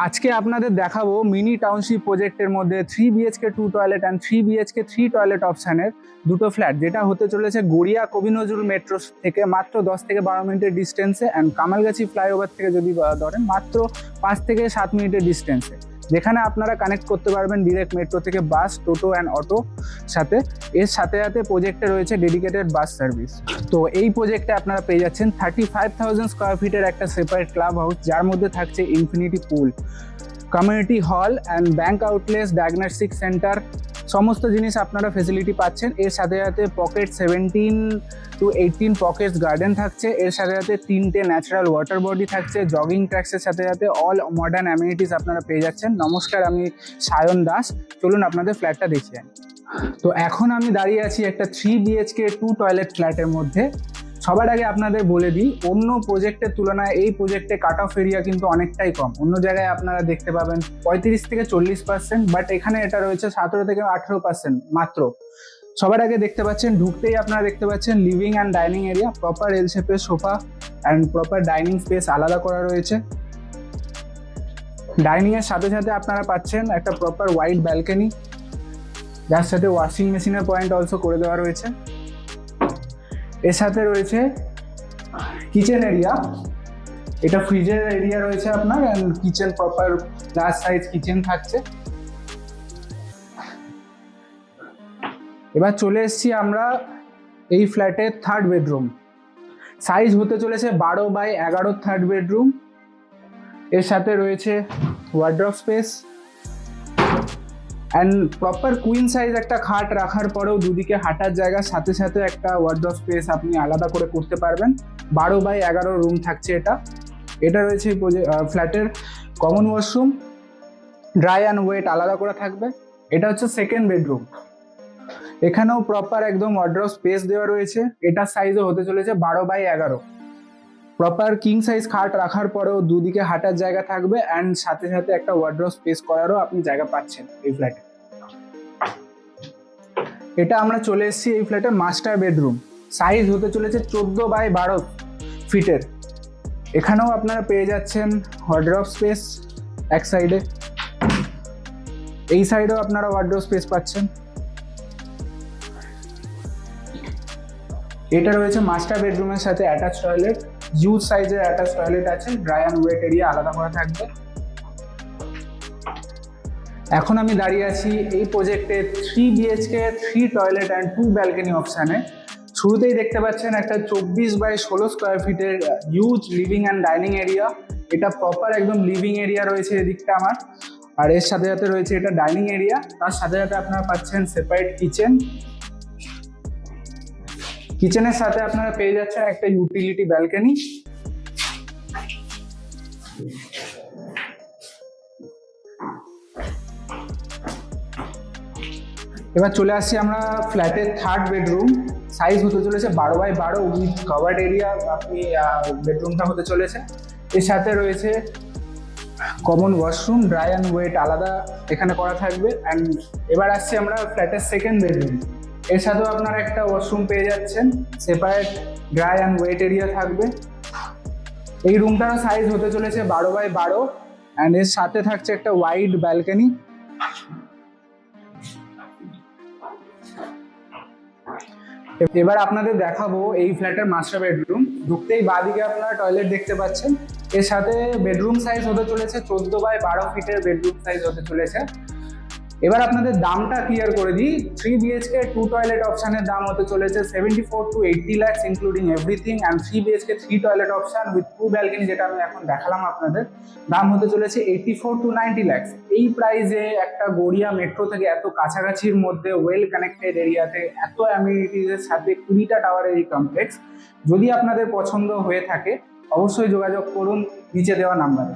আজকে আপনাদের দেখাবো মিনি টাউনশিপ প্রজেক্টের মধ্যে 3 BHK 2 toilet and 3 BHK 3 toilet অপশানের দুটো ফ্ল্যাট, যেটা হতে চলেছে গড়িয়া কবি নজরুল মেট্রো থেকে মাত্র 10 থেকে 12 মিনিটের ডিস্টেন্সে, অ্যান্ড কামালগাছি ফ্লাইওভার থেকে যদি ধরেন মাত্র 5 থেকে 7 মিনিটের ডিস্টেন্সে, যেখানে আপনারা কানেক্ট করতে পারবেন ডিরেক্ট মেট্রো থেকে বাস, টোটো অ্যান্ড অটো সাথে। এর সাথে সাথে প্রজেক্টে রয়েছে ডেডিকেটেড বাস সার্ভিস। তো এই প্রজেক্টে আপনারা পেয়ে যাচ্ছেন 35,000 স্কোয়ার ফিটের একটা সেপারেট ক্লাব হাউস, যার মধ্যে থাকছে infinity pool, community hall and bank outlets, diagnostic centre, সমস্ত জিনিস আপনারা ফেসিলিটি পাচ্ছেন। এর সাথে সাথে পকেট 17 to 18 পকেটস গার্ডেন থাকছে। এর সাথে সাথে 3টে ন্যাচারাল ওয়াটার বডি থাকছে, জগিং ট্র্যাক্সের সাথে সাথে অল মডার্ন অ্যামিনিটিস আপনারা পেয়ে যাচ্ছেন। নমস্কার, আমি সায়ন দাস। চলুন আপনাদের ফ্ল্যাটটা দেখিয়ে আনি। তো এখন আমি দাঁড়িয়ে আছি একটা 3 BHK 2 টয়লেট ফ্ল্যাটের মধ্যে। সবার আগে আপনাদের বলে দিই, অন্য প্রজেক্টের তুলনায় এই প্রজেক্টে কাট অফ এরিয়া কিন্তু অনেকটাই কম। অন্য জায়গায় আপনারা দেখতে পাবেন 35 থেকে 40%, বাট এখানে এটা রয়েছে 17 থেকে 18% মাত্র। সবার আগে দেখতে পাচ্ছেন, ঢুকতেই আপনারা দেখতে পাচ্ছেন living and dining area, proper L শেপের sofa and proper dining space আলাদা করা রয়েছে। ডাইনিং এর সাথে সাথে আপনারা পাচ্ছেন একটা প্রপার ওয়াইড ব্যালকনি, যার সাথে ওয়াশিং মেশিনের পয়েন্ট অলসো করে দেওয়া রয়েছে। এর সাথে রয়েছে কিচেন এরিয়া, এটা ফ্রিজের এরিয়া রয়েছে আপনার, and kitchen proper large size kitchen থাকছে। এবার চলে এসেছি আমরা এই ফ্ল্যাটের থার্ড বেডরুম। সাইজ হতে চলেছে 12x11 থার্ড বেডরুম। এর সাথে রয়েছে wardrobe space and proper queen size একটা খাট রাখার পরেও দুদিকে হাঁটার জায়গার সাথে সাথে একটা ওয়ার্ড্রপ স্পেস আপনি আলাদা করে করতে পারবেন। 12x11 রুম থাকছে এটা। এটা রয়েছে এই ফ্ল্যাটের common washroom, dry and wet আলাদা করে থাকবে। এটা হচ্ছে সেকেন্ড বেডরুম। এখানেও প্রপার একদম ওয়ার্ড্রপ স্পেস দেওয়া রয়েছে। এটার সাইজও হতে চলেছে 12x11। প্রপার কিং সাইজ খাট রাখার পরেও দুদিকে হাঁটার জায়গা থাকবে, অ্যান্ড সাথে সাথে একটা ওয়ার্ড্রপ স্পেস করারও আপনি জায়গা পাচ্ছেন এই ফ্ল্যাটে। এটা আমরা চলে এসেছি এই ফ্ল্যাটের মাস্টার বেডরুম। সাইজ হতে চলেছে 14x12 ফিটের। এখানেও আপনারা পেয়ে যাচ্ছেন ওয়ার্ড্রপ স্পেস এক সাইডে, এই সাইডেও আপনারা ওয়ার্ড্রপ স্পেস পাচ্ছেন। এটা রয়েছে মাস্টার বেডরুমের সাথে অ্যাটাচ টয়লেট, হিউজ সাইজের অ্যাটাচ টয়লেট আছে, ড্রাই অ্যান্ড ওয়েট এরিয়া আলাদা করা থাকবে। এখন আমি দাঁড়িয়ে আছি এই প্রজেক্টে 3 BHK 3 টয়লেট অ্যান্ড 2 ব্যালকনি অপশানে। শুরুতেই দেখতে পাচ্ছেন একটা 24x16 স্কোয়ার ফিটের huge living and dining area. এটা প্রপার একদম লিভিং এরিয়া রয়েছে এদিকটা আমার, আর এর সাথে সাথে রয়েছে এটা ডাইনিং এরিয়া। তার সাথে সাথে আপনারা পাচ্ছেন সেপারেট কিচেন। কিচেনের সাথে আপনারা পেয়ে যাচ্ছেন একটা ইউটিলিটি ব্যালকনি। এবার চলে আসছি আমরা ফ্ল্যাটের থার্ড বেডরুম। সাইজ হতে চলেছে 12x12 উইথ কভার্ড এরিয়া আপনি বেডরুমটা হতে চলেছে। এর সাথে রয়েছে common washroom, dry and wet আলাদা এখানে করা থাকবে। অ্যান্ড এবার আসছি আমরা ফ্ল্যাটের সেকেন্ড বেডরুম। এর সাথেও আপনারা একটা ওয়াশরুম পেয়ে যাচ্ছেন, separate dry and wait area থাকবে। এই রুমটারও সাইজ হতে চলেছে 12x12, অ্যান্ড এর সাথে থাকছে একটা ওয়াইড ব্যালকনি। এবার আপনাদের দেখাবো এই ফ্ল্যাটের মাস্টার বেডরুম। ঢুকতেই বাঁদিকে আপনারা টয়লেট দেখতে পাচ্ছেন। এর সাথে বেডরুম সাইজ হতে চলেছে 14x12 ফিটের বেডরুম সাইজ হতে চলেছে। এবার আপনাদের দামটা ক্লিয়ার করে দিই। 3 BHK 2 টয়লেট অপশানের দাম হতে চলেছে 74 to 80 lakhs including everything, and 3 BHK 3 toilet option with 2 balcony, যেটা আমি এখন দেখালাম আপনাদের, দাম হতে চলেছে 84 to 90 lakhs। এই প্রাইসে একটা গড়িয়া মেট্রো থেকে এত কাছাকাছির মধ্যে ওয়েল কানেক্টেড এরিয়াতে এত অ্যামিনিটিজের সাথে 20টা টাওয়ারের এই কমপ্লেক্স, যদি আপনাদের পছন্দ হয়ে থাকে অবশ্যই যোগাযোগ করুন নিচে দেওয়া নাম্বারে।